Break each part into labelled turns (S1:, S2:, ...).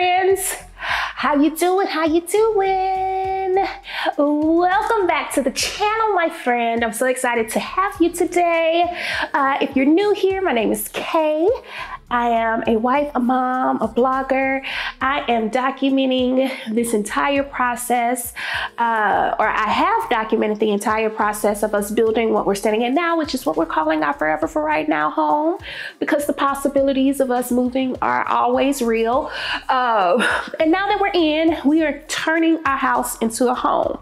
S1: friends. How you doing? How you doing? Welcome back to the channel, my friend. I'm so excited to have you today. If you're new here, my name is Kay. I am a wife, a mom, a blogger. I am documenting this entire process, or I have documented the entire process of us building what we're standing in now, which is what we're calling our Forever for Right Now home, because the possibilities of us moving are always real. And now that we're in, we are turning our house into a home.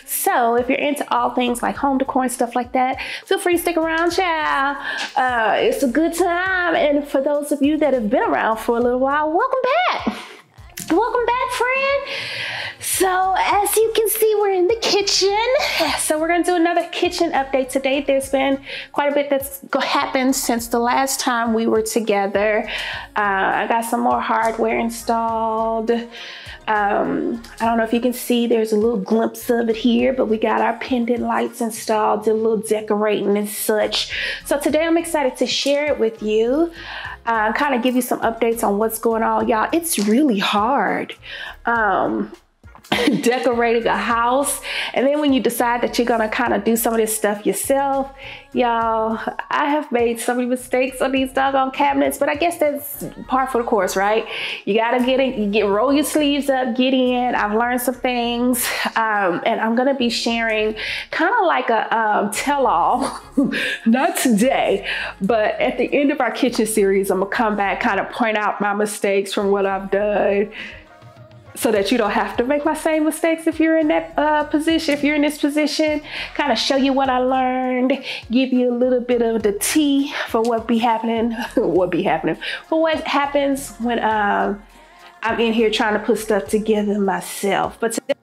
S1: So if you're into all things like home decor and stuff like that, feel free to stick around, child. It's a good time. And for those of you that have been around for a little while, welcome back. Welcome back, friend. So as you can see, we're in the kitchen. So we're gonna do another kitchen update today. There's been quite a bit that's happened since the last time we were together. I got some more hardware installed. I don't know if you can see, there's a little glimpse of it here, but we got our pendant lights installed, did a little decorating and such. So today I'm excited to share it with you. Kind of give you some updates on what's going on, y'all. It's really hard decorating a house, and then when you decide that you're gonna kind of do some of this stuff yourself, y'all, I have made so many mistakes on these doggone cabinets, but I guess that's par for the course, right? You gotta get in, roll your sleeves up, get in. I've learned some things, and I'm gonna be sharing kind of like a tell-all, not today, but at the end of our kitchen series, I'm gonna come back, kind of point out my mistakes from what I've done, so that you don't have to make my same mistakes if you're in that position, if you're in this position, kind of show you what I learned, give you a little bit of the tea for what be happening, for what happens when I'm in here trying to put stuff together myself. But today,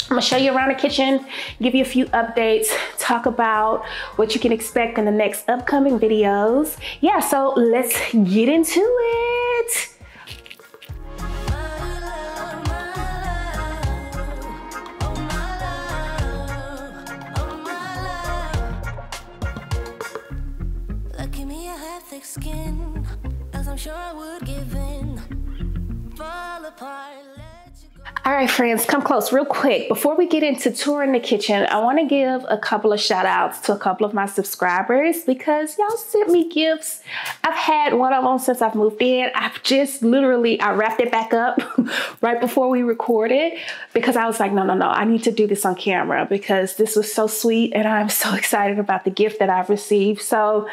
S1: I'm gonna show you around the kitchen, give you a few updates, talk about what you can expect in the next upcoming videos. Yeah, so let's get into it.
S2: Skin, as I'm sure I would give in, fall apart, let you go.
S1: All right, friends, come close real quick. Before we get into touring the kitchen, I want to give a couple of shout outs to a couple of my subscribers because y'all sent me gifts. I've had one of them since I've moved in. I've just literally, I wrapped it back up right before we recorded because I was like, no, I need to do this on camera because this was so sweet and I'm so excited about the gift that I've received. So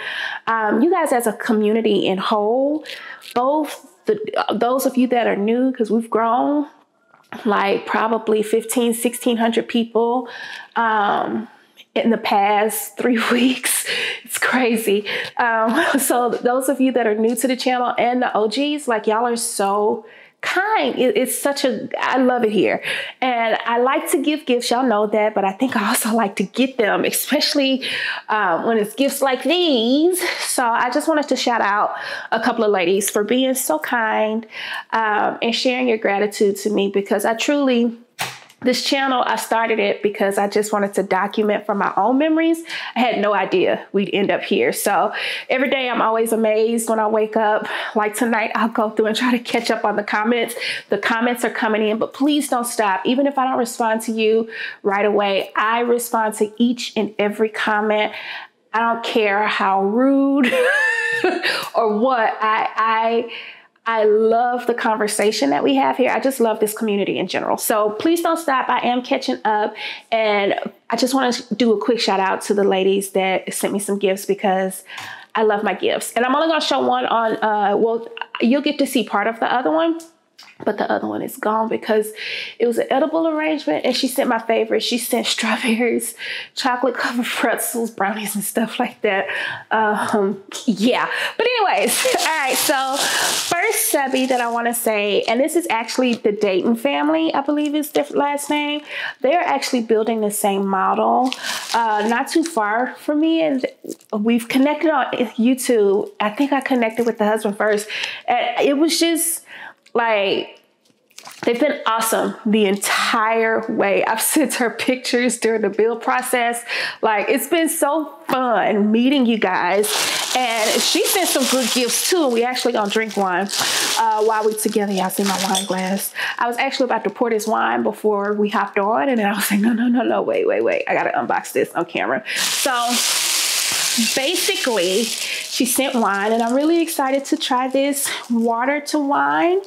S1: you guys as a community in whole, those of you that are new, because we've grown, like probably 1,600 people in the past 3 weeks. It's crazy. So those of you that are new to the channel and the OGs, like y'all are so kind. It's such a, I love it here. And I like to give gifts, y'all know that, but I think I also like to get them, especially when it's gifts like these. So I just wanted to shout out a couple of ladies for being so kind and sharing your gratitude to me, because I truly, this channel, I started it because I just wanted to document from my own memories. I had no idea we'd end up here. So every day I'm always amazed when I wake up. Like tonight, I'll go through and try to catch up on the comments. The comments are coming in, but please don't stop. Even if I don't respond to you right away, I respond to each and every comment. I don't care how rude or what. I love the conversation that we have here. I just love this community in general. So please don't stop. I am catching up. And I just want to do a quick shout out to the ladies that sent me some gifts because I love my gifts. And I'm only going to show one on, well, you'll get to see part of the other one. But the other one is gone because it was an edible arrangement and she sent my favorite. She sent strawberries, chocolate covered pretzels, brownies and stuff like that. Yeah, but anyways, all right. So first Subbie that I want to say, and this is actually the Dayton family, I believe is their last name. They're actually building the same model, not too far from me. And we've connected on YouTube. I think I connected with the husband first. And it was just like, They've been awesome the entire way. I've sent her pictures during the build process. Like, it's been so fun meeting you guys. And she sent some good gifts too. We actually gonna drink wine while we're together. Y'all see my wine glass. I was actually about to pour this wine before we hopped on, and then I was like, no, wait. I gotta unbox this on camera. So basically, she sent wine, and I'm really excited to try this water to wine.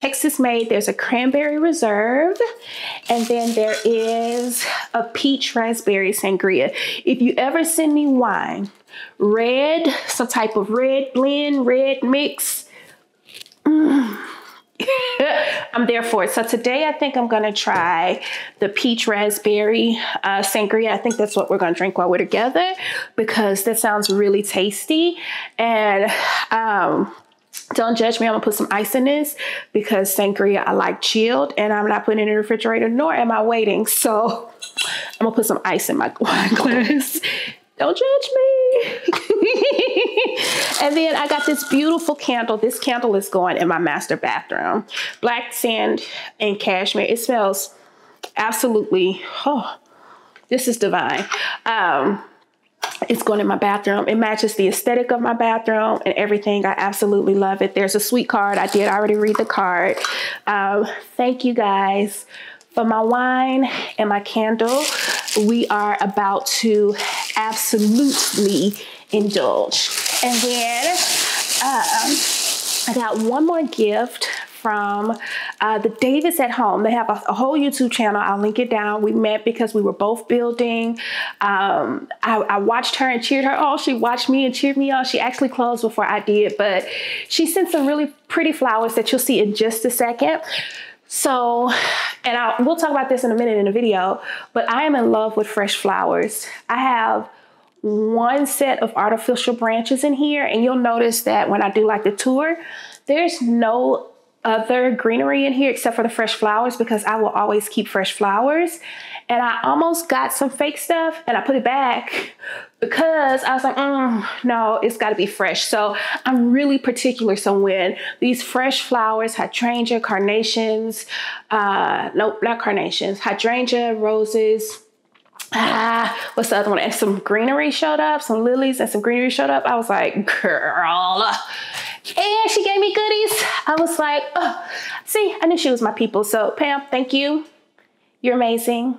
S1: Texas made. There's a cranberry reserve, and then there is a peach raspberry sangria. If you ever send me wine, red, some type of red blend, red mix, I'm there for it. So today I think I'm gonna try the peach raspberry sangria. I think that's what we're gonna drink while we're together, because that sounds really tasty. And don't judge me, I'm gonna put some ice in this because sangria I like chilled, and I'm not putting it in the refrigerator, nor am I waiting. So I'm gonna put some ice in my wine glass. Don't judge me. And then I got this beautiful candle. This candle is going in my master bathroom. Black sand and cashmere. It smells absolutely, this is divine. It's going in my bathroom. It matches the aesthetic of my bathroom and everything. I absolutely love it. There's a sweet card. I did already read the card. Thank you guys for my wine and my candle. We are about to absolutely indulge. And then I got one more gift from the Davis at Home. They have a whole YouTube channel. I'll link it down. We met because we were both building. I watched her and cheered her on. She watched me and cheered me on. She actually closed before I did, but she sent some really pretty flowers that you'll see in just a second. So, and we'll talk about this in a minute in the video, but I am in love with fresh flowers. I have one set of artificial branches in here, and you'll notice that when I do like the tour, there's no other greenery in here except for the fresh flowers, because I will always keep fresh flowers. And I almost got some fake stuff and I put it back because I was like, no, it's got to be fresh. So I'm really particular. So when these fresh flowers, hydrangea, carnations, nope, not carnations, hydrangea, roses, what's the other one? And some greenery showed up, some lilies and some greenery showed up. I was like, girl. And she gave me goodies. I was like, see, I knew she was my people. So Pam, thank you. You're amazing.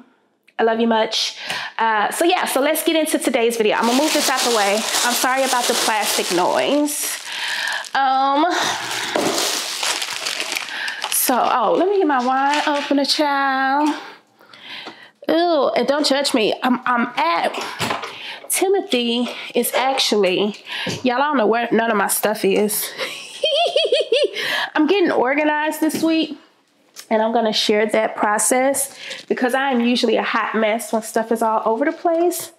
S1: I love you much. So yeah, so let's get into today's video. I'm gonna move this out the way. I'm sorry about the plastic noise. Let me get my wine opener, child. Ooh, and don't judge me. I'm at Timothy is actually, y'all don't know where none of my stuff is. I'm getting organized this week, and I'm gonna share that process because I am usually a hot mess when stuff is all over the place.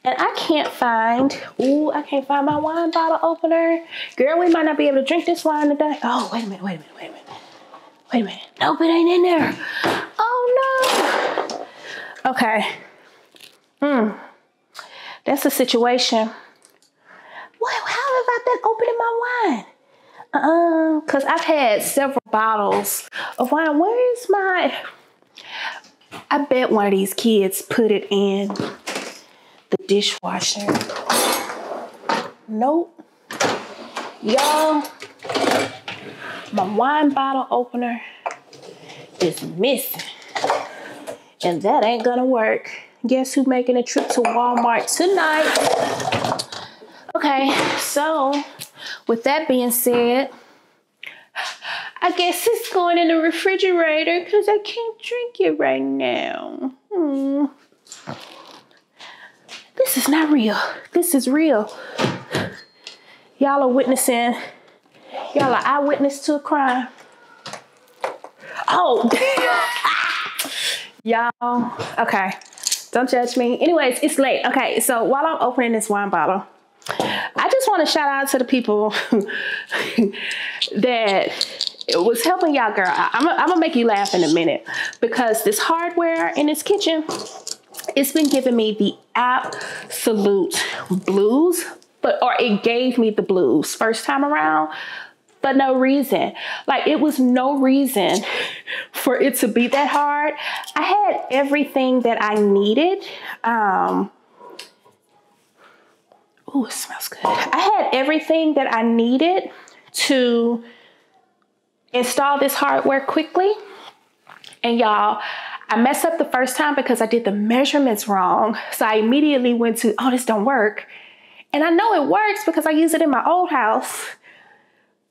S1: And I can't find my wine bottle opener. Girl, we might not be able to drink this wine today. Oh, wait a minute. Nope, it ain't in there. Oh no. Okay. That's a situation. What? How have I been opening my wine? Because I've had several bottles of wine. Where is my... I bet one of these kids put it in the dishwasher. Nope. Y'all, my wine bottle opener is missing. And that ain't gonna work. Guess who's making a trip to Walmart tonight? Okay, so with that being said, I guess it's going in the refrigerator because I can't drink it right now. This is not real. This is real. Y'all are witnessing. Y'all are eyewitness to a crime. Oh. Y'all. Okay. Don't judge me. Anyways, it's late. Okay, so while I'm opening this wine bottle, I just want to shout out to the people that was helping y'all, girl. I'm gonna make you laugh in a minute because this hardware in this kitchen, it's been giving me the absolute blues, or it gave me the blues first time around. but no reason. Like, it was no reason for it to be that hard. I had everything that I needed. Oh, it smells good. I had everything that I needed to install this hardware quickly. And y'all, I messed up the first time because I did the measurements wrong. So I immediately went to, oh, this don't work. And I know it works because I use it in my old house.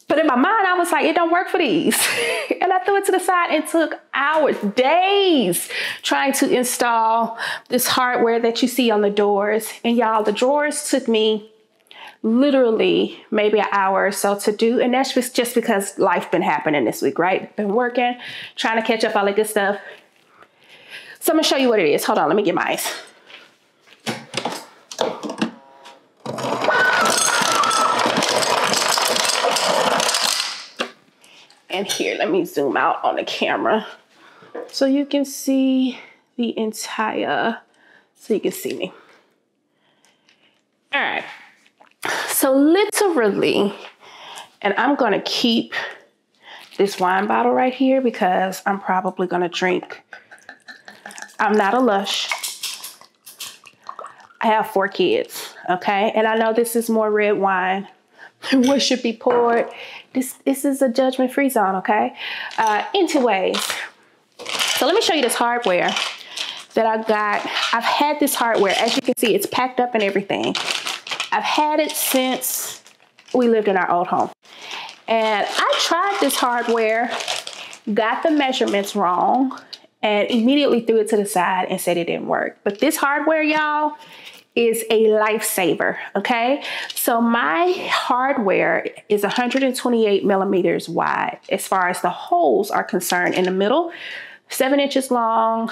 S1: But in my mind, I was like, it don't work for these. And I threw it to the side and took hours, days, trying to install this hardware that you see on the doors. And y'all, the drawers took me literally maybe an hour or so to do. And that's just because life been happening this week, right? Been working, trying to catch up, all that good stuff. So I'm gonna show you what it is. Hold on, let me get my ice. And here, let me zoom out on the camera so you can see the entire, so you can see me. All right, so literally, and I'm gonna keep this wine bottle right here because I'm probably gonna drink. I'm not a lush. I have 4 kids, okay? And I know this is more red wine. What should be poured? This is a judgment-free zone, okay? Anyways, so let me show you this hardware that I got. I've had this hardware. As you can see, it's packed up and everything. I've had it since we lived in our old home. And I tried this hardware, got the measurements wrong, and immediately threw it to the side and said it didn't work. But this hardware, y'all, is a lifesaver, okay? So my hardware is 128 millimeters wide as far as the holes are concerned in the middle, 7 inches long.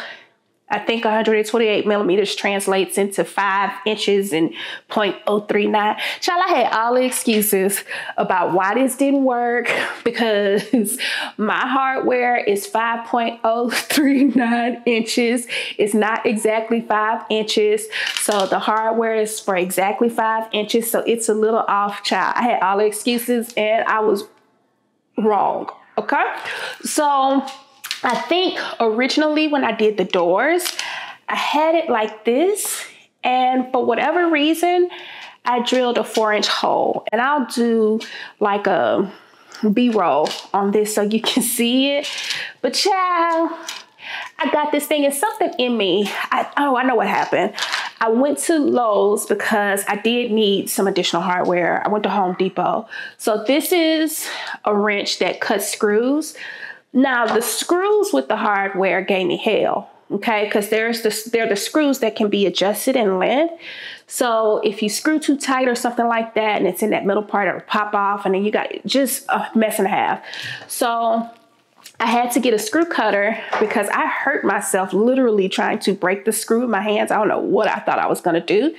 S1: I think 128 millimeters translates into 5 inches and 0.039. Child, I had all the excuses about why this didn't work because my hardware is 5.039 inches. It's not exactly 5 inches. So the hardware is for exactly 5 inches. So it's a little off, child. I had all the excuses and I was wrong, okay? So I think originally when I did the doors, I had it like this. And for whatever reason, I drilled a 4-inch hole. And I'll do like a B-roll on this so you can see it. But child, I got this thing and something in me. I know what happened. I went to Lowe's because I did need some additional hardware. I went to Home Depot. So this is a wrench that cuts screws. Now, the screws with the hardware gave me hell, okay? Because they're the screws that can be adjusted in length. So if you screw too tight or something like that, and it's in that middle part, it'll pop off, and then you got just a mess and a half. So I had to get a screw cutter because I hurt myself literally trying to break the screw with my hands. I don't know what I thought I was going to do.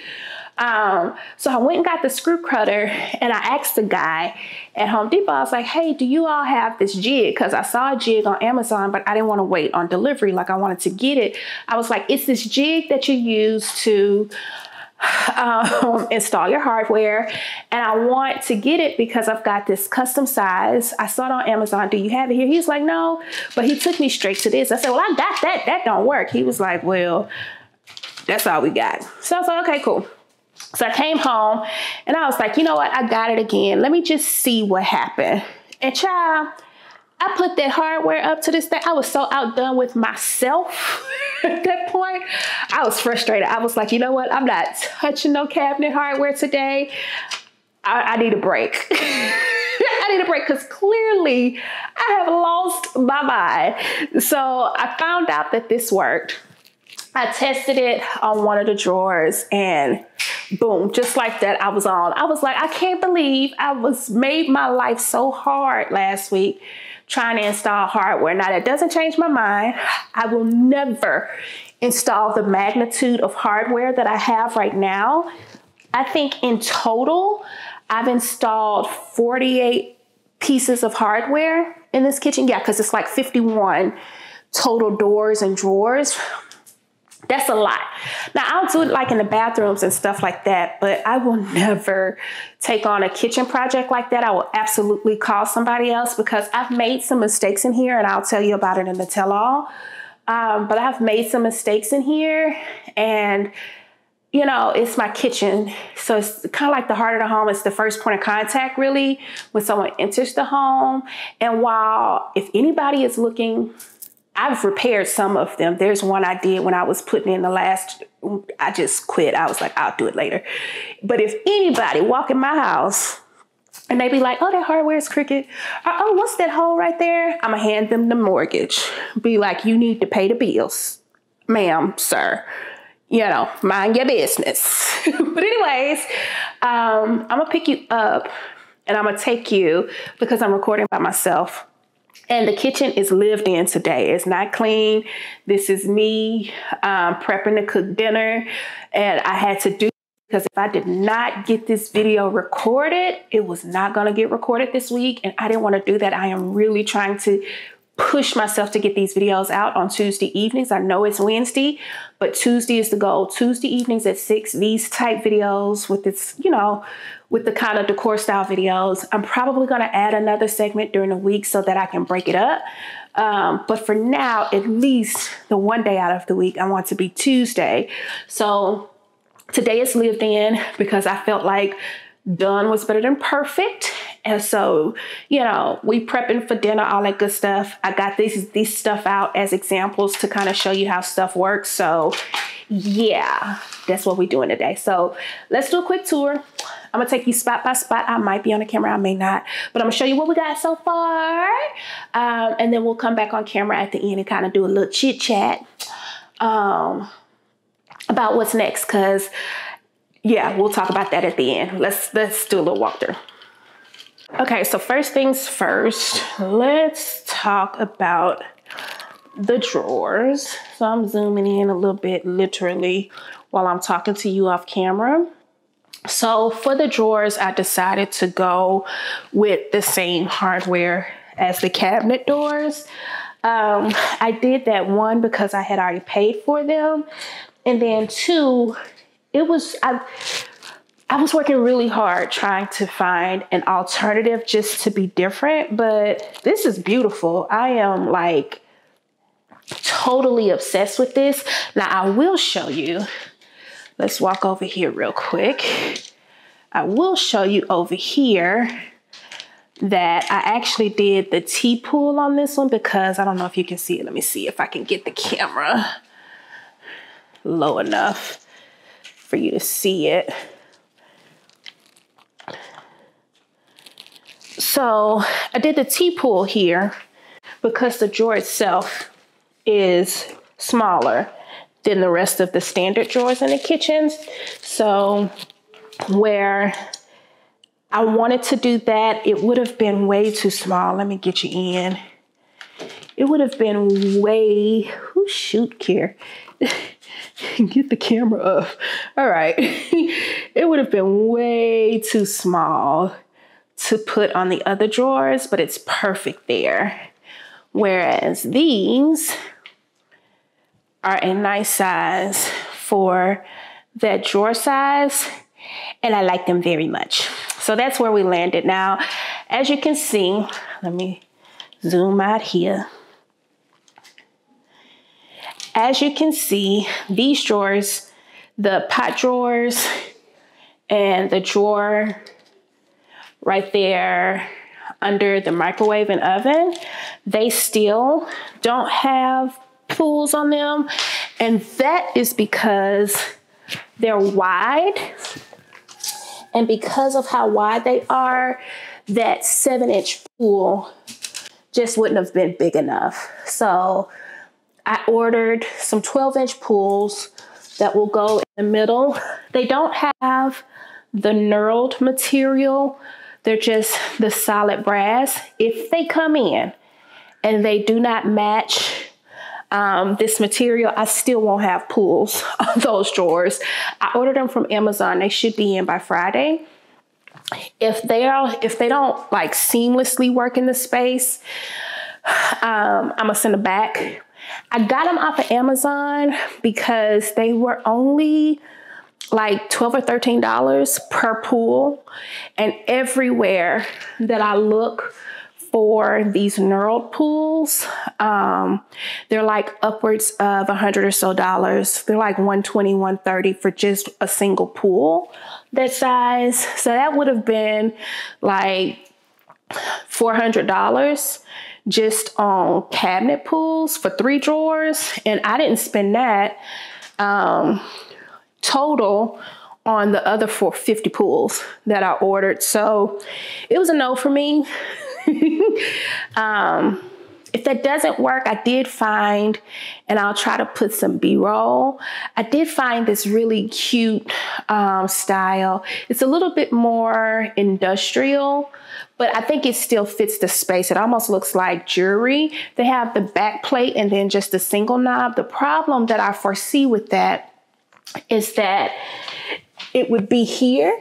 S1: So I went and got the screw cutter and I asked the guy at Home Depot, I was like, hey, do you all have this jig? Because I saw a jig on Amazon, but I didn't want to wait on delivery. Like I wanted to get it. I was like, it's this jig that you use to install your hardware. And I want to get it because I've got this custom size. I saw it on Amazon. Do you have it here? He's like, no, but he took me straight to this. I said, well, I got that. That don't work. He was like, well, that's all we got. So I was like, okay, cool. So I came home and I was like, you know what? I got it again. Let me just see what happened. And child, I put that hardware up to this thing. I was so outdone with myself at that point. I was frustrated. I was like, you know what? I'm not touching no cabinet hardware today. I need a break. I need a break because clearly I have lost my mind. So I found out that this worked. I tested it on one of the drawers and boom, just like that, I was on. I was like, I can't believe made my life so hard last week trying to install hardware. Now that doesn't change my mind. I will never install the magnitude of hardware that I have right now. I think in total, I've installed 48 pieces of hardware in this kitchen. Yeah, because it's like 51 total doors and drawers. That's a lot. Now, I'll do it like in the bathrooms and stuff like that, but I will never take on a kitchen project like that. I will absolutely call somebody else because I've made some mistakes in here, and I'll tell you about it in the tell-all. But I've made some mistakes in here, and you know, it's my kitchen. So it's kind of like the heart of the home. It's the first point of contact, really, when someone enters the home. And while if anybody is looking, I've repaired some of them. There's one I did when I was putting in the last, I just quit. I was like, I'll do it later. But if anybody walk in my house and they be like, oh, that hardware is crooked. Or, oh, what's that hole right there? I'm going to hand them the mortgage. Be like, you need to pay the bills. Ma'am, sir. You know, mind your business. But anyways, I'm going to pick you up and I'm going to take you because I'm recording by myself. And the kitchen is lived in today. It's not clean. This is me prepping to cook dinner. And I had to do because if I did not get this video recorded, it was not going to get recorded this week. And I didn't want to do that. I am really trying to push myself to get these videos out on Tuesday evenings. I know it's Wednesday, but Tuesday is the goal. Tuesday evenings at 6, these type videos with this, you know, with the kind of decor style videos. I'm probably going to add another segment during the week so that I can break it up. But for now, at least the one day out of the week, I want to be Tuesday. So today is lived in because I felt like done was better than perfect. And so, you know, we prepping for dinner, all that good stuff. I got this stuff out as examples to kind of show you how stuff works. So yeah, that's what we're doing today. So let's do a quick tour. I'm gonna take you spot by spot. I might be on the camera, I may not, but I'm gonna show you what we got so far. And then we'll come back on camera at the end and kind of do a little chit chat about what's next. Cause yeah, we'll talk about that at the end. Let's do a little walkthrough. Okay, so first things first, let's talk about the drawers. So I'm zooming in a little bit literally while I'm talking to you off camera. So for the drawers, I decided to go with the same hardware as the cabinet doors. I did that, one, because I had already paid for them. And then two, I was working really hard trying to find an alternative just to be different, but this is beautiful. I am like totally obsessed with this. Now I will show you, let's walk over here real quick. I will show you over here that I actually did the T-pull on this one because I don't know if you can see it. Let me see if I can get the camera low enough for you to see it. So I did the T-pull here because the drawer itself is smaller than the rest of the standard drawers in the kitchens. So where I wanted to do that, it would have been way too small. Let me get you in. It would have been way, oh shoot, Kier. Get the camera up. All right. It would have been way too small to put on the other drawers, but it's perfect there. Whereas these are a nice size for that drawer size, and I like them very much. So that's where we landed. Now, as you can see, let me zoom out here. As you can see, these drawers, the pot drawers and the drawer right there under the microwave and oven, they still don't have pulls on them. And that is because they're wide. And because of how wide they are, that 7-inch pull just wouldn't have been big enough. So I ordered some 12-inch pulls that will go in the middle. They don't have the knurled material. They're just the solid brass. If they come in and they do not match this material, I still won't have pulls on those drawers. I ordered them from Amazon. They should be in by Friday. If they don't like seamlessly work in the space, I'm gonna send them back. I got them off of Amazon because they were only like $12 or $13 per pool. And everywhere that I look for these knurled pools, they're like upwards of $100 or so. They're like $120, $130 for just a single pool that size. So that would have been like $400 just on cabinet pools for 3 drawers. And I didn't spend that total on the other 450 pools that I ordered. So it was a no for me. If that doesn't work, I did find, and I'll try to put some B-roll, I did find this really cute style. It's a little bit more industrial, but I think it still fits the space. It almost looks like jewelry. They have the back plate and then just a single knob. The problem that I foresee with that is that it would be here.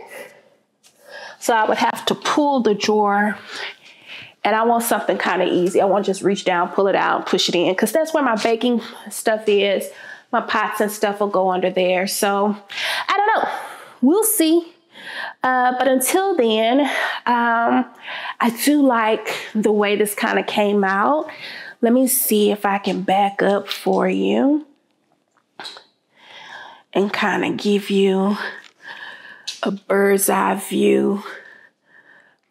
S1: So I would have to pull the drawer, and I want something kind of easy. I want to just reach down, pull it out, push it in, because that's where my baking stuff is. My pots and stuff will go under there. So I don't know. We'll see. But until then, I do like the way this kind of came out. Let me see if I can back up for you and kind of give you a bird's eye view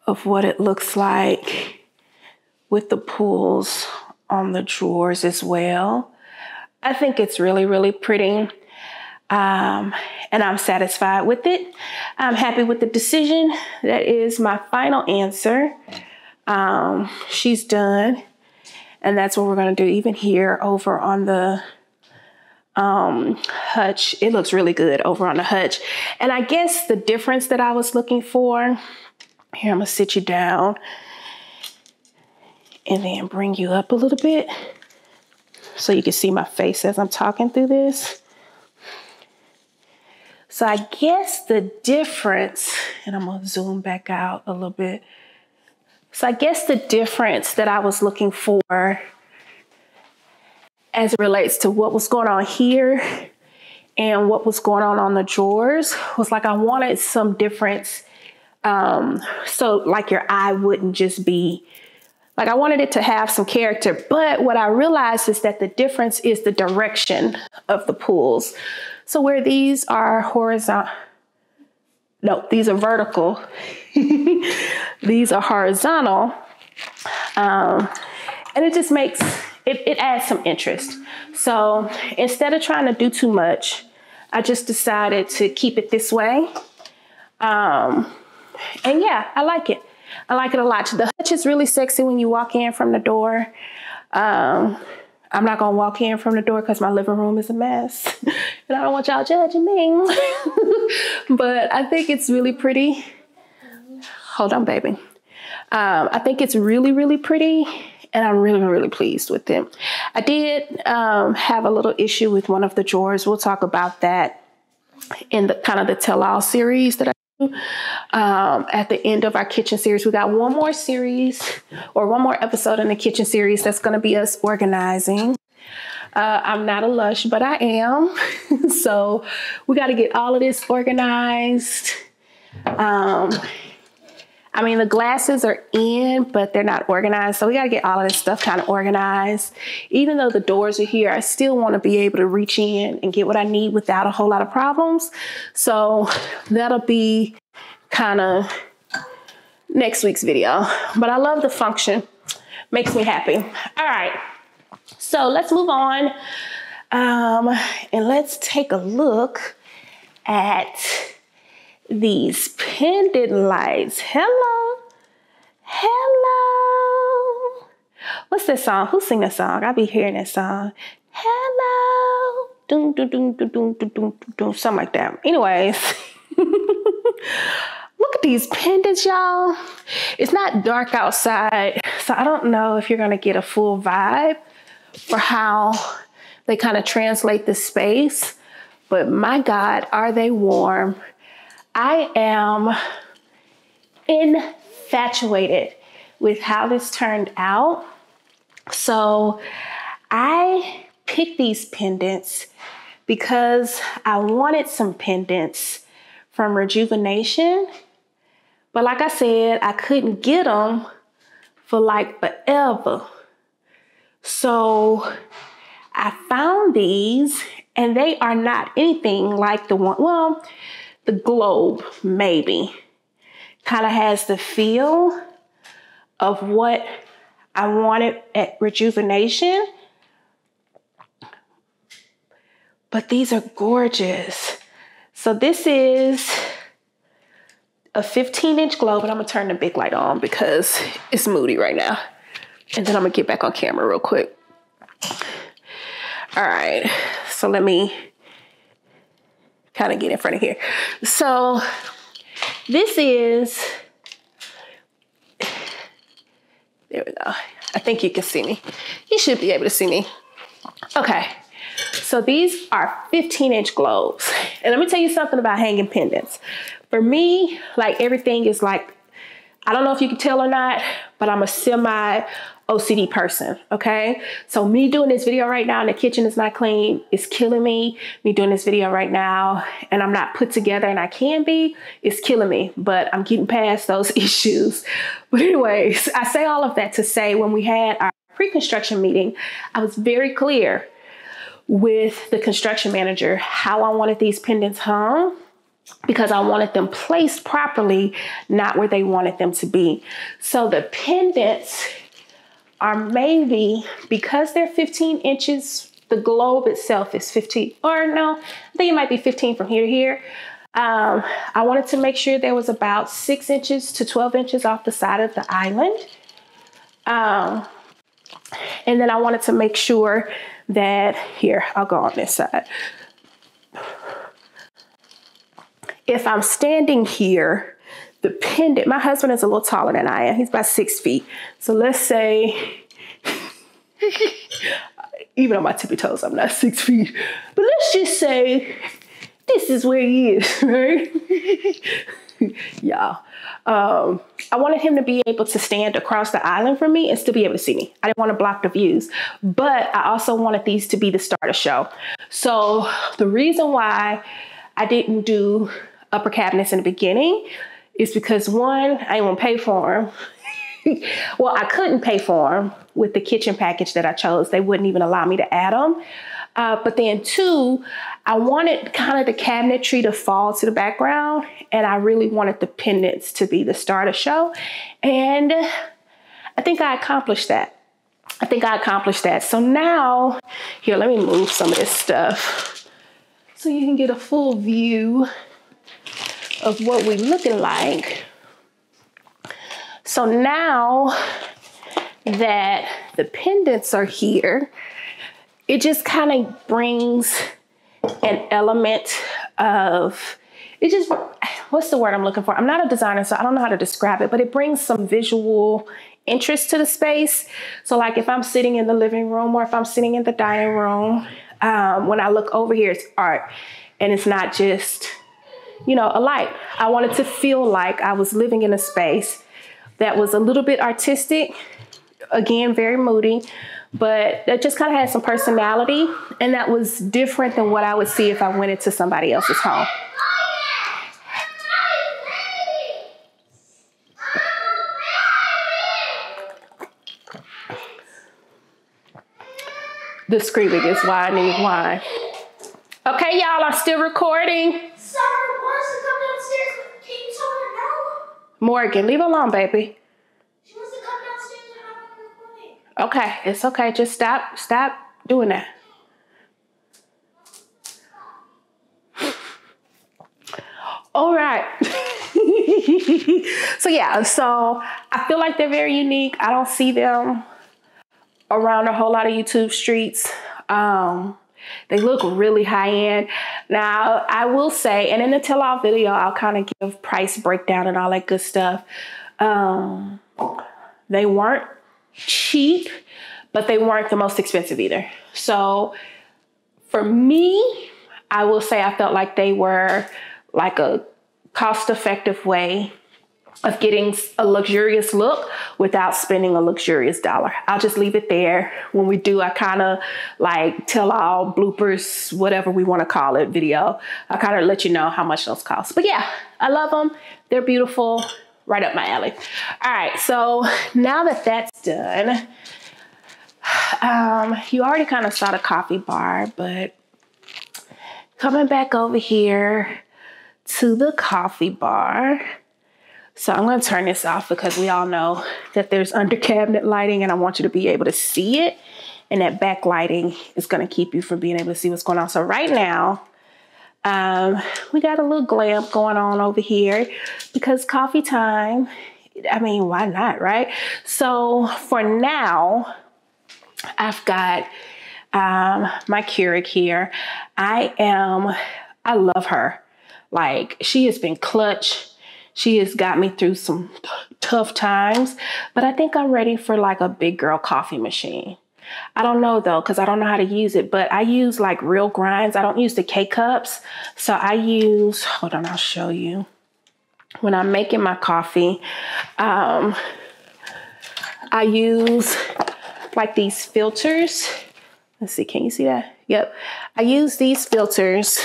S1: of what it looks like with the pools on the drawers as well. I think it's really, really pretty. And I'm satisfied with it. I'm happy with the decision. That is my final answer. She's done. And that's what we're going to do. Even here over on the hutch, it looks really good over on the hutch. And I guess the difference that I was looking for, here, I'm going to sit you down and then bring you up a little bit so you can see my face as I'm talking through this. So I guess the difference, and I'm going to zoom back out a little bit. So I guess the difference that I was looking for as it relates to what was going on here and what was going on the drawers was like I wanted some difference. So like your eye wouldn't just be, like I wanted it to have some character. But what I realized is that the difference is the direction of the pools. So where these are horizontal, no, these are vertical. These are horizontal. And it just makes, it adds some interest. So instead of trying to do too much, I just decided to keep it this way. And yeah, I like it. I like it a lot. The hutch is really sexy when you walk in from the door. I'm not going to walk in from the door because my living room is a mess. And I don't want y'all judging me. But I think it's really pretty. Hold on, baby. I think it's really, really pretty. And I'm really, really pleased with them. I did have a little issue with one of the drawers. We'll talk about that in the kind of the tell-all series that I do. At the end of our kitchen series, we got one more series or one more episode in the kitchen series that's going to be us organizing. I'm not a lush, but I am. So we got to get all of this organized. I mean, the glasses are in, but they're not organized. So we got to get all of this stuff kind of organized. Even though the doors are here, I still want to be able to reach in and get what I need without a whole lot of problems. So that'll be kind of next week's video. But I love the function. Makes me happy. All right. So let's move on. And let's take a look at these pendant lights. Hello. Hello. What's that song? Who sing that song? I be hearing that song. Hello. Doom, doom, doom, doom, doom, doom, doom, doom, something like that. Anyways. Look at these pendants, y'all. It's not dark outside, so I don't know if you're going to get a full vibe for how they kind of translate the space. But my God, are they warm. I am infatuated with how this turned out. So I picked these pendants because I wanted some pendants from Rejuvenation. But like I said, I couldn't get them for like forever. So I found these, and they are not anything like the one, well, the globe maybe. Kind of has the feel of what I wanted at Rejuvenation. But these are gorgeous. So this is a 15-inch globe, and I'm gonna turn the big light on because it's moody right now. And then I'm gonna get back on camera real quick. All right, so let me kind of get in front of here. So this is, there we go. I think you can see me. You should be able to see me. Okay, so these are 15-inch globes. And let me tell you something about hanging pendants. For me, like everything is like, I don't know if you can tell or not, but I'm a semi OCD person, okay? So me doing this video right now and the kitchen is not clean, it's killing me. Me doing this video right now and I'm not put together and I can be, it's killing me, but I'm getting past those issues. But anyways, I say all of that to say when we had our pre-construction meeting, I was very clear with the construction manager how I wanted these pendants hung, because I wanted them placed properly, not where they wanted them to be. So the pendants are maybe, because they're 15 inches, the globe itself is 15, or no, I think it might be 15 from here to here. I wanted to make sure there was about 6 inches to 12 inches off the side of the island. And then I wanted to make sure that, here, I'll go on this side. If I'm standing here, the pendant, my husband is a little taller than I am. He's about 6 feet. So let's say, even on my tippy toes, I'm not 6 feet. But let's just say this is where he is, right? Y'all. I wanted him to be able to stand across the island from me and still be able to see me. I didn't want to block the views, but I also wanted these to be the starter show. So the reason why I didn't do upper cabinets in the beginning is because, one, I didn't want to pay for them. Well, I couldn't pay for them with the kitchen package that I chose. They wouldn't even allow me to add them. But then two, I wanted kind of the cabinetry to fall to the background, and I really wanted the pendants to be the starter show. And I think I accomplished that. So now, here, let me move some of this stuff so you can get a full view of what we're looking like. So now that the pendants are here, it just kind of brings an element of, it just, what's the word I'm looking for? I'm not a designer, so I don't know how to describe it, but it brings some visual interest to the space. So like if I'm sitting in the living room or if I'm sitting in the dining room, when I look over here, it's art and it's not just, you know, a light. I wanted to feel like I was living in a space that was a little bit artistic, again, very moody, but that just kind of had some personality, and that was different than what I would see if I went into somebody else's home. The screaming is why I need wine. Okay, y'all, I'm still recording.
S2: Summer wants to come downstairs. Can you tell her no?
S1: Morgan, leave her alone, baby.
S2: She wants to come downstairs and have a recording.
S1: Okay, it's okay. Just stop doing that. All right. So yeah, so I feel like they're very unique. I don't see them around a whole lot of YouTube streets. They look really high end. Now, I will say, and in the tell-all video, I'll kind of give price breakdown and all that good stuff. They weren't cheap, but they weren't the most expensive either. So for me, I will say I felt like they were like a cost-effective way of getting a luxurious look without spending a luxurious dollar. I'll just leave it there. When we do, I kind of like tell all bloopers, whatever we want to call it, video. I kind of let you know how much those cost. But yeah, I love them. They're beautiful, right up my alley. All right, so now that that's done, you already kind of saw the coffee bar, but coming back over here to the coffee bar. So I'm going to turn this off because we all know that there's under cabinet lighting and I want you to be able to see it. And that backlighting is going to keep you from being able to see what's going on. So right now, we got a little glamp going on over here because coffee time, I mean, why not, right? So for now, I've got my Keurig here. I love her. Like, she has been clutch. She has got me through some tough times, but I think I'm ready for like a big girl coffee machine. I don't know though, because I don't know how to use it, but I use like real grinds. I don't use the K-cups. So I use, hold on, I'll show you. When I'm making my coffee, I use like these filters. Let's see, can you see that? Yep. I use these filters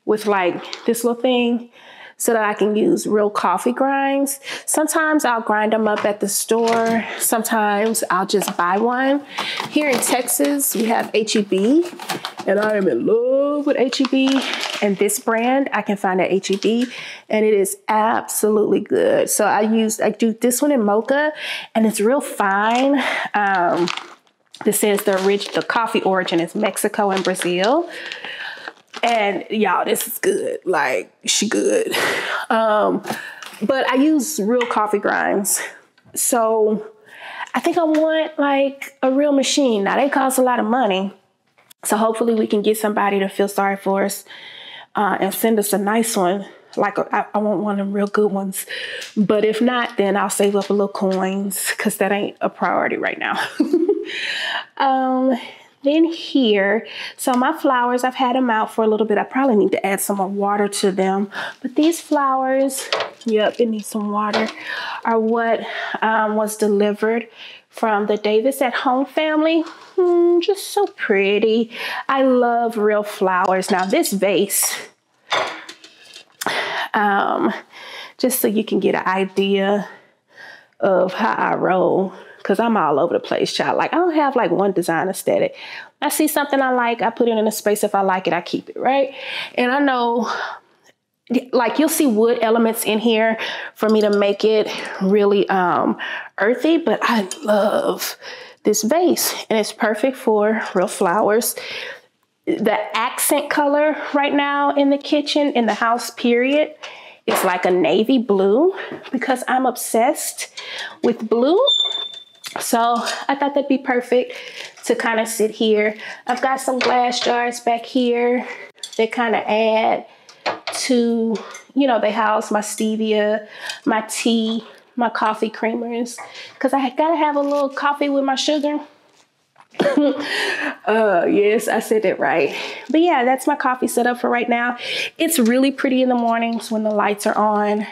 S1: with like this little thing so that I can use real coffee grinds. Sometimes I'll grind them up at the store. Sometimes I'll just buy one. Here in Texas, we have H-E-B, and I am in love with H-E-B. And this brand I can find at H-E-B, and it is absolutely good. So I do this one in mocha, and it's real fine. This says the coffee origin is Mexico and Brazil. And y'all, this is good. Like, she good. But I use real coffee grinds. So I think I want like a real machine. Now they cost a lot of money. So hopefully we can get somebody to feel sorry for us and send us a nice one. Like I want one of them real good ones. But if not, then I'll save up a little coins because that ain't a priority right now. Then here, so my flowers, I've had them out for a little bit. I probably need to add some more water to them. But these flowers, yep, it needs some water, are what was delivered from the Davis at Home family. Just so pretty. I love real flowers. Now this vase, just so you can get an idea of how I roll. Because I'm all over the place, child. Like, I don't have like one design aesthetic. I see something I like, I put it in a space. If I like it, I keep it, right? And I know, like, you'll see wood elements in here for me to make it really earthy, but I love this vase. And it's perfect for real flowers. The accent color right now in the kitchen, in the house, period, it's like a navy blue because I'm obsessed with blue. So I thought that'd be perfect to kind of sit here. I've got some glass jars back here that kind of add to, you know, they house my stevia, my tea, my coffee creamers, because I gotta have a little coffee with my sugar. Yes, I said it right. But yeah, that's my coffee setup for right now. It's really pretty in the mornings when the lights are on.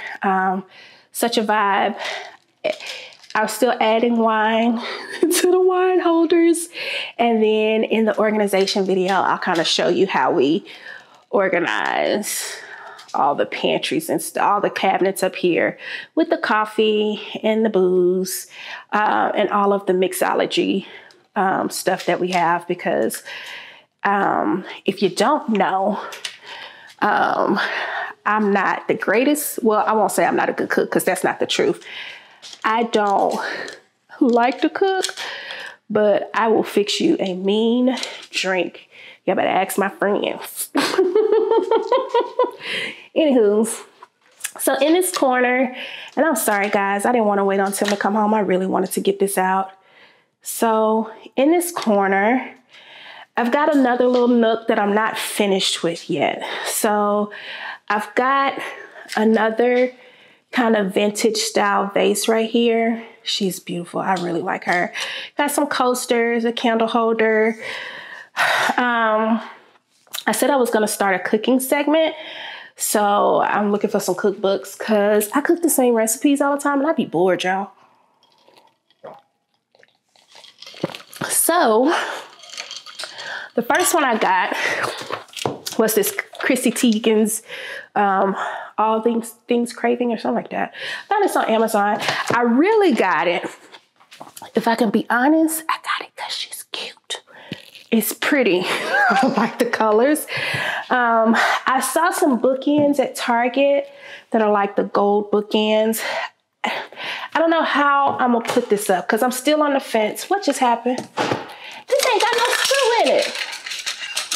S1: Such a vibe. I'm still adding wine to the wine holders. And then in the organization video, I'll kind of show you how we organize all the pantries and all the cabinets up here with the coffee and the booze and all of the mixology stuff that we have. Because if you don't know, I'm not the greatest. Well, I won't say I'm not a good cook because that's not the truth. I don't like to cook, but I will fix you a mean drink. You better ask my friends. Anywho, so in this corner, and I'm sorry guys, I didn't want to wait on Tim to come home. I really wanted to get this out. So in this corner, I've got another little nook that I'm not finished with yet. So I've got another kind of vintage style vase right here. She's beautiful. I really like her. Got some coasters, a candle holder. I said I was going to start a cooking segment. So I'm looking for some cookbooks because I cook the same recipes all the time and I'd be bored, y'all. So the first one I got was this Chrissy Teigen's All Things Craving or something like that. I found this on Amazon. I really got it. If I can be honest, I got it because she's cute. It's pretty. I like the colors. I saw some bookends at Target that are like the gold bookends. I don't know how I'm gonna put this up because I'm still on the fence. What just happened? This ain't got no screw in it.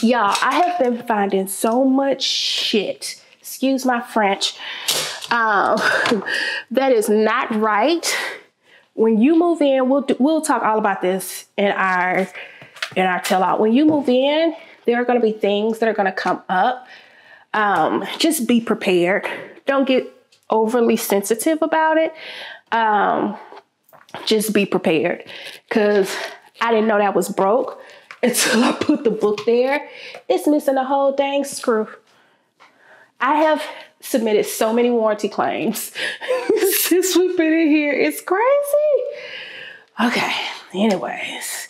S1: Y'all, I have been finding so much shit, excuse my French, that is not right. When you move in, we'll talk all about this in our tell out. When you move in, there are going to be things that are going to come up. Just be prepared. Don't get overly sensitive about it. Just be prepared, because I didn't know that was broke until I put the book there. It's missing a whole dang screw. I have submitted so many warranty claims since we've been in here. It's crazy. Okay, anyways,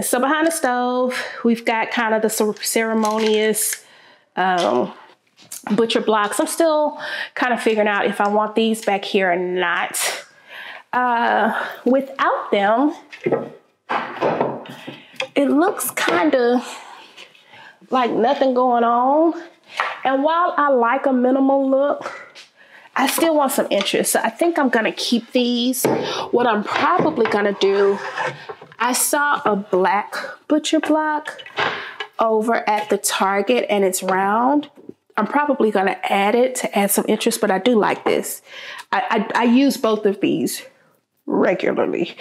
S1: so behind the stove, we've got kind of the ceremonious butcher blocks. I'm still kind of figuring out if I want these back here or not. Without them, it looks kind of like nothing going on. And while I like a minimal look, I still want some interest. So I think I'm gonna keep these. What I'm probably gonna do, I saw a black butcher block over at the Target and it's round. I'm probably gonna add it to add some interest, but I do like this. I use both of these regularly.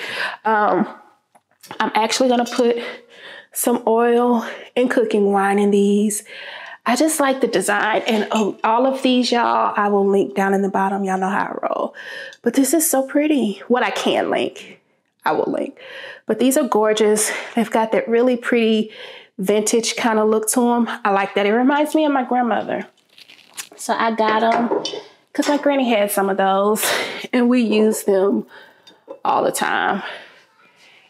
S1: I'm actually gonna put some oil and cooking wine in these. I just like the design, and all of these, y'all, I will link down in the bottom. Y'all know how I roll. But this is so pretty. What I can link, I will link. But these are gorgeous. They've got that really pretty vintage kind of look to them. I like that. It reminds me of my grandmother. So I got them because my granny had some of those, and we use them all the time.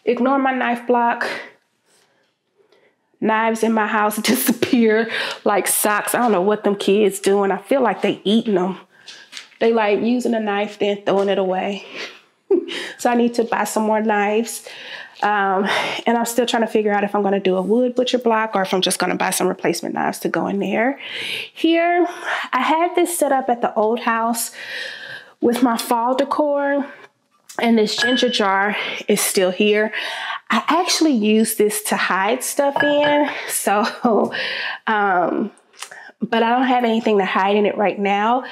S1: Ignore my knife block. Knives in my house disappear like socks. I don't know what them kids doing. I feel like they eating them. They like using a knife, then throwing it away. So I need to buy some more knives. And I'm still trying to figure out if I'm going to do a wood butcher block or if I'm just going to buy some replacement knives to go in there. Here, I had this set up at the old house with my fall decor. And this ginger jar is still here. I actually use this to hide stuff in. So, but I don't have anything to hide in it right now.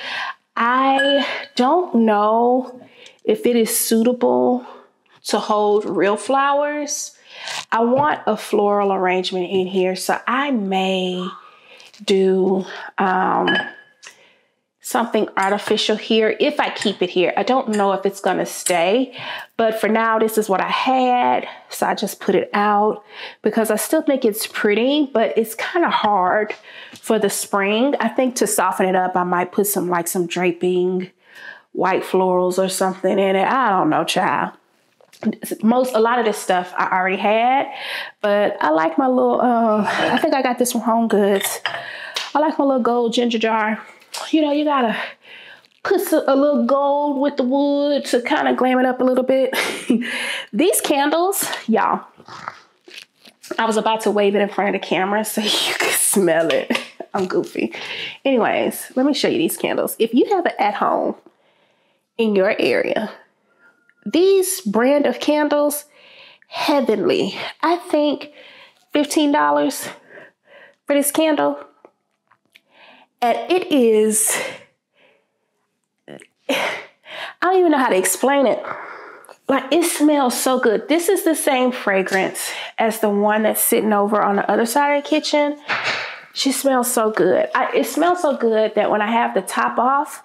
S1: I don't know if it is suitable to hold real flowers. I want a floral arrangement in here. So I may do, something artificial here if I keep it here. I don't know if it's gonna stay, but for now, this is what I had. So I just put it out because I still think it's pretty, but it's kind of hard for the spring. I think to soften it up, I might put some draping white florals or something in it. I don't know, child. A lot of this stuff I already had, but I like my little, I think I got this from Home Goods. I like my little gold ginger jar. You know, you gotta put a little gold with the wood to kind of glam it up a little bit. These candles, y'all, I was about to wave it in front of the camera so you could smell it. I'm goofy. Anyways, let me show you these candles. If you have it at home in your area, these brand of candles, heavenly. I think $15 for this candle. And it is, I don't even know how to explain it. Like, it smells so good. This is the same fragrance as the one that's sitting over on the other side of the kitchen. She smells so good. It smells so good that when I have the top off,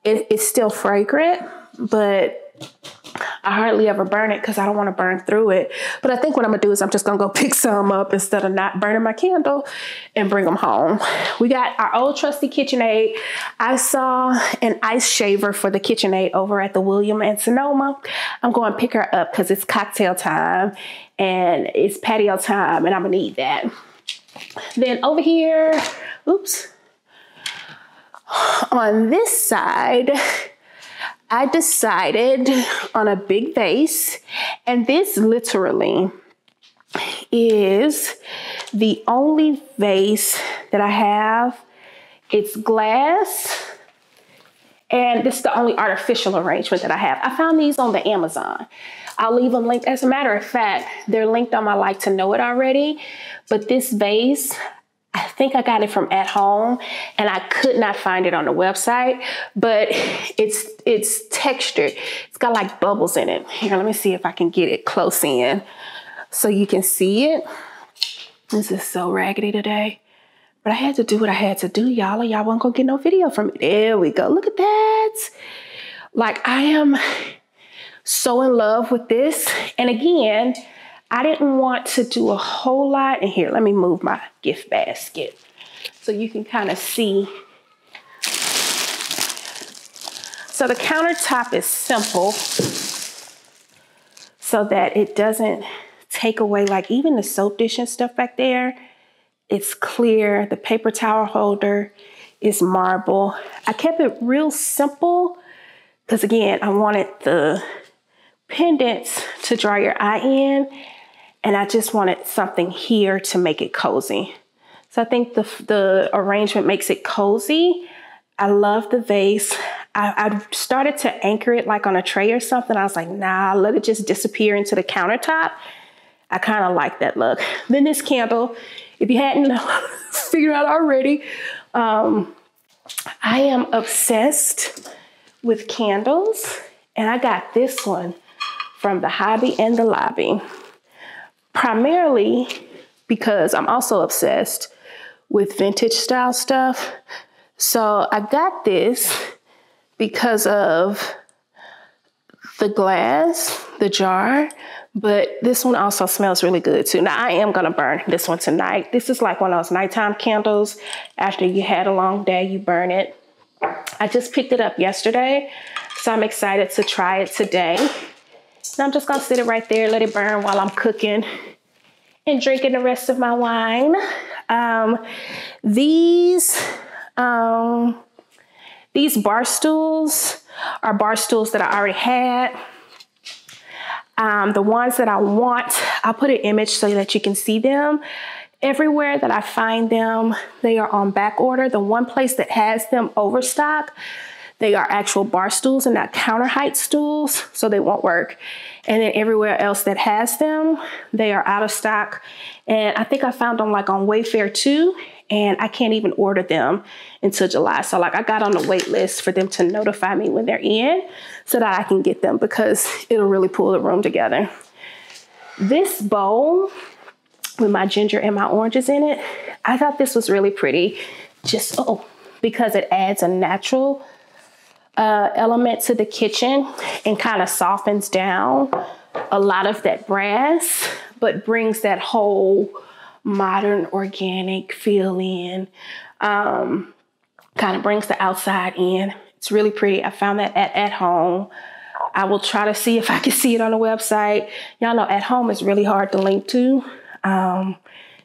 S1: it's still fragrant, but I hardly ever burn it because I don't want to burn through it. But I think what I'm going to do is I'm just going to go pick some up instead of not burning my candle and bring them home. We got our old trusty KitchenAid. I saw an ice shaver for the KitchenAid over at the William and Sonoma. I'm going to pick her up because it's cocktail time and it's patio time and I'm going to need that. Then over here, oops, on this side, I decided on a big vase, and this literally is the only vase that I have. It's glass, and this is the only artificial arrangement that I have. I found these on the Amazon. I'll leave them linked. As a matter of fact, they're linked on my Like to Know It already, but this vase, I think I got it from At Home and I could not find it on the website, but it's textured. It's got like bubbles in it. Here, let me see if I can get it close in so you can see it. This is so raggedy today, but I had to do what I had to do, y'all, or y'all won't go get no video from me. There we go. Look at that. Like, I am so in love with this. And again, I didn't want to do a whole lot. And here, let me move my gift basket so you can kind of see. So the countertop is simple so that it doesn't take away, like even the soap dish and stuff back there. It's clear. The paper towel holder is marble. I kept it real simple because again, I wanted the pendants to draw your eye in. And I just wanted something here to make it cozy. So I think the arrangement makes it cozy. I love the vase. I started to anchor it like on a tray or something. I was like, nah, let it just disappear into the countertop. I kind of like that look. Then this candle, if you hadn't figured out already, I am obsessed with candles. And I got this one from the Hobby and the Lobby. Primarily because I'm also obsessed with vintage style stuff. So I got this because of the glass, the jar, but this one also smells really good too. Now I am gonna burn this one tonight. This is like one of those nighttime candles. After you had a long day, you burn it. I just picked it up yesterday, so I'm excited to try it today. And I'm just gonna sit it right there, let it burn while I'm cooking and drinking the rest of my wine. These bar stools are bar stools that I already had. The ones that I want, I'll put an image so that you can see them. Everywhere that I find them, they are on back order. The one place that has them overstock, they are actual bar stools and not counter height stools, so they won't work. And then everywhere else that has them, they are out of stock. And I think I found them like on Wayfair too, and I can't even order them until July. So like I got on the wait list for them to notify me when they're in so that I can get them because it'll really pull the room together. This bowl with my ginger and my oranges in it, I thought this was really pretty just because it adds a natural element to the kitchen and kind of softens down a lot of that brass, but brings that whole modern organic feel in, kind of brings the outside in. It's really pretty. I found that at Home. I will try to see if I can see it on the website. Y'all know At Home is really hard to link to,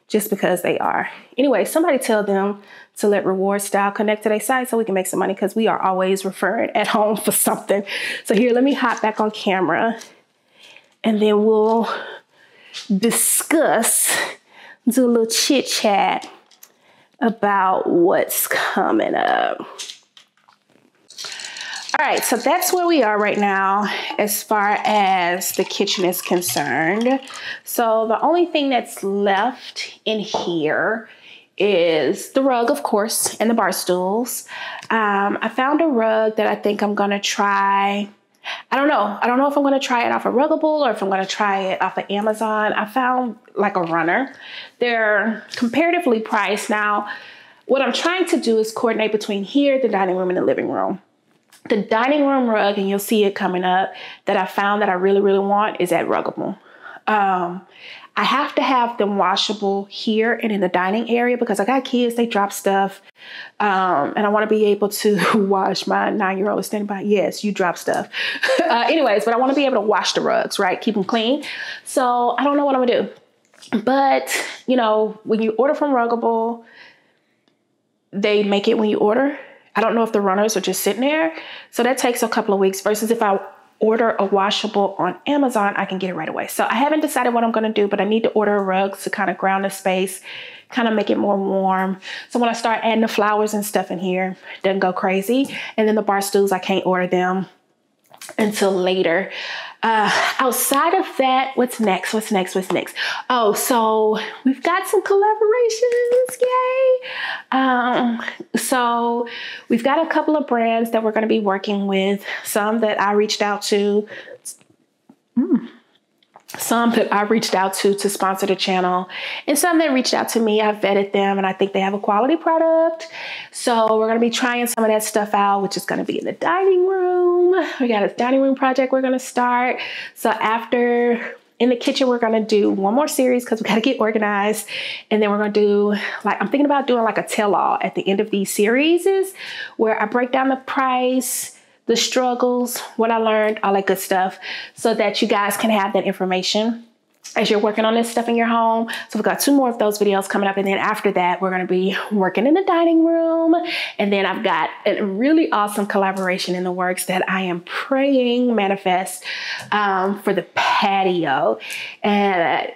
S1: just because they are. Anyway, somebody tell them to let Reward Style connect to their site so we can make some money because we are always referring At Home for something. So here, let me hop back on camera and then we'll discuss, do a little chit chat about what's coming up. All right, so that's where we are right now as far as the kitchen is concerned. So the only thing that's left in here is the rug, of course, and the bar stools. I found a rug that I think I'm gonna try. I don't know if I'm gonna try it off of Ruggable or if I'm gonna try it off of Amazon. I found like a runner. They're comparatively priced. Now, what I'm trying to do is coordinate between here, the dining room, and the living room. The dining room rug, and you'll see it coming up, that I found that I really, really want is at Ruggable. I have to have them washable here and in the dining area because I got kids, they drop stuff. And I want to be able to wash. My 9-year-old is standing by. Yes, you drop stuff. Anyways, but I want to be able to wash the rugs, right? Keep them clean. So I don't know what I'm going to do. But, you know, when you order from Ruggable, they make it when you order. I don't know if the runners are just sitting there. So that takes a couple of weeks versus if I order a washable on Amazon, I can get it right away. So I haven't decided what I'm going to do, but I need to order a rug to kind of ground the space, kind of make it more warm. So when I start adding the flowers and stuff in here, it doesn't go crazy. And then the bar stools, I can't order them until later. Outside of that, what's next? Oh, so we've got some collaborations, yay. So we've got a couple of brands that we're going to be working with, some that I reached out to, to sponsor the channel, and some that reached out to me. I've vetted them and I think they have a quality product. So we're going to be trying some of that stuff out, which is going to be in the dining room. We got a dining room project we're going to start. So after in the kitchen, we're going to do one more series because we got to get organized. And then we're going to do, like, I'm thinking about doing like a tell-all at the end of these series where I break down the price, the struggles, what I learned, all that good stuff, so that you guys can have that information as you're working on this stuff in your home. So we've got 2 more of those videos coming up. And then after that, we're going to be working in the dining room. And then I've got a really awesome collaboration in the works that I am praying manifest for the patio. And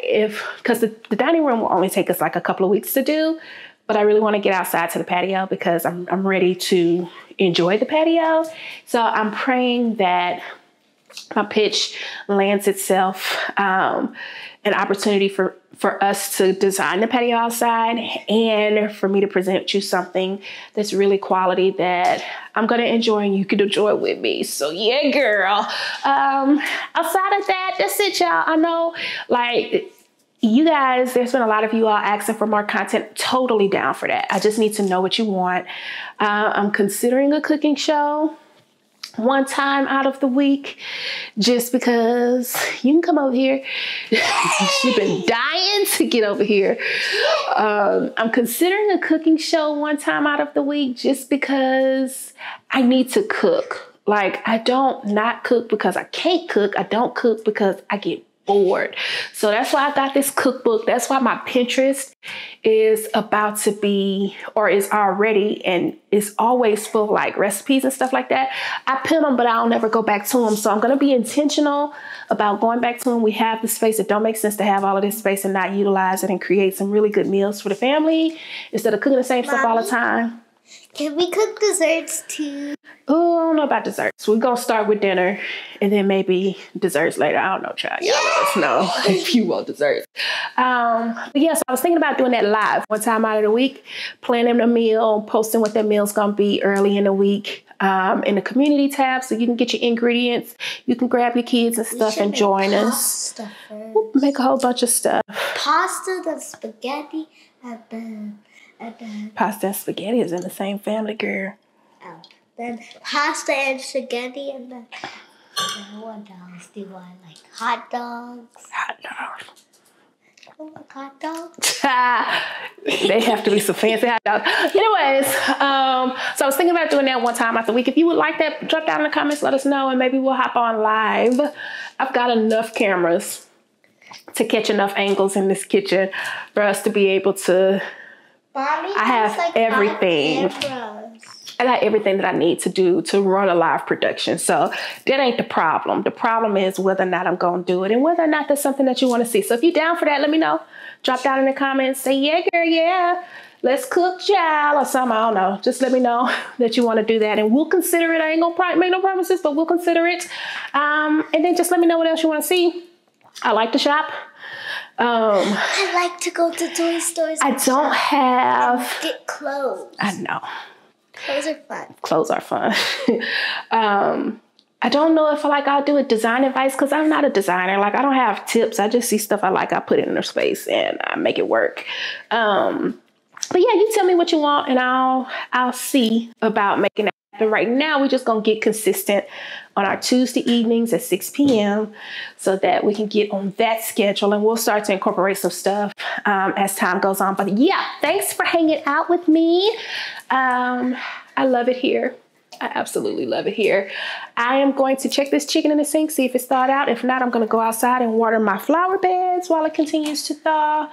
S1: because the dining room will only take us like a couple of weeks to do, but I really want to get outside to the patio because I'm ready to enjoy the patio. So I'm praying that my pitch lands itself, an opportunity for us to design the patio outside and for me to present you something that's really quality that I'm going to enjoy and you can enjoy with me. So yeah, girl. Outside of that, that's it, y'all. I know, like, you guys, there's been a lot of you all asking for more content. Totally down for that. I just need to know what you want. I'm considering a cooking show one time out of the week, just because you can come over here. She's been dying to get over here. I'm considering a cooking show one time out of the week just because I need to cook. Like, I don't not cook because I can't cook. I don't cook because I get bored. So that's why I got this cookbook. That's why my Pinterest is about to be, or is already, and is always full of like recipes and stuff like that. I pin them, but I'll never go back to them. So I'm going to be intentional about going back to them. We have the space. It don't make sense to have all of this space and not utilize it and create some really good meals for the family instead of cooking the same stuff all the time.
S3: Can we cook desserts too?
S1: Oh, I don't know about desserts. We're going to start with dinner and then maybe desserts later. I don't know, child. Y'all let us know if you want desserts. But yeah, so I was thinking about doing that live one time out of the week, planning a meal, posting what that meal's going to be early in the week in the community tab so you can get your ingredients. You can grab your kids and stuff and join us. We'll make a whole bunch of stuff.
S3: Pasta, the spaghetti, and then
S1: pasta and spaghetti is in the same family, girl.
S3: Then pasta and spaghetti, and then what else do I like? Hot dogs.
S1: Hot dogs.
S3: Oh, hot dogs.
S1: They have to be some fancy hot dogs. Anyways, so I was thinking about doing that one time out the week. If you would like that, drop down in the comments, let us know, and maybe we'll hop on live. I've got enough cameras to catch enough angles in this kitchen for us to be able to.
S3: Mommy,
S1: I have
S3: like
S1: everything. I got everything that I need to do to run a live production. So that ain't the problem. The problem is whether or not I'm going to do it and whether or not that's something that you want to see. So if you're down for that, let me know. Drop down in the comments. Say, yeah, girl, yeah. Let's cook, child, or something. I don't know. Just let me know that you want to do that. And we'll consider it. I ain't going to make no promises, but we'll consider it. And then just let me know what else you want to see. I like to shop.
S3: I like to go to toy stores.
S1: I don't have.
S3: And get clothes.
S1: I know.
S3: Clothes are fun.
S1: Clothes are fun. I don't know if I'll do a design advice because I'm not a designer. Like, I don't have tips. I just see stuff I like. I put it in their space and I make it work. But yeah, you tell me what you want and I'll see about making that But right now, we're just going to get consistent on our Tuesday evenings at 6 p.m. so that we can get on that schedule, and we'll start to incorporate some stuff as time goes on. But yeah, thanks for hanging out with me. I love it here. I absolutely love it here. I am going to check this chicken in the sink, see if it's thawed out. If not, I'm going to go outside and water my flower beds while it continues to thaw,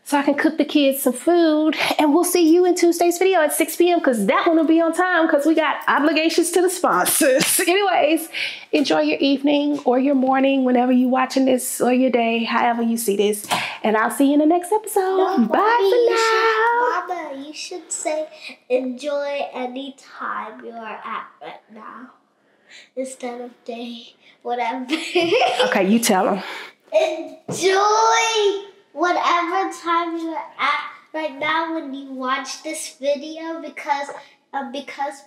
S1: so I can cook the kids some food. And we'll see you in Tuesday's video at 6 p.m. because that one will be on time because we got obligations to the sponsors. Anyways, enjoy your evening or your morning whenever you're watching this, or your day, however you see this. And I'll see you in the next episode.
S3: No,
S1: Bye for now.
S3: Mama, you should say enjoy any time you are at right now instead of day, whatever.
S1: Okay, you tell them.
S3: Enjoy whatever time you're at right now when you watch this video because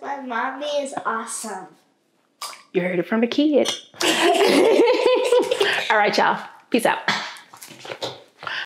S3: my mommy is awesome.
S1: You heard it from the kid. All right, y'all. Peace out.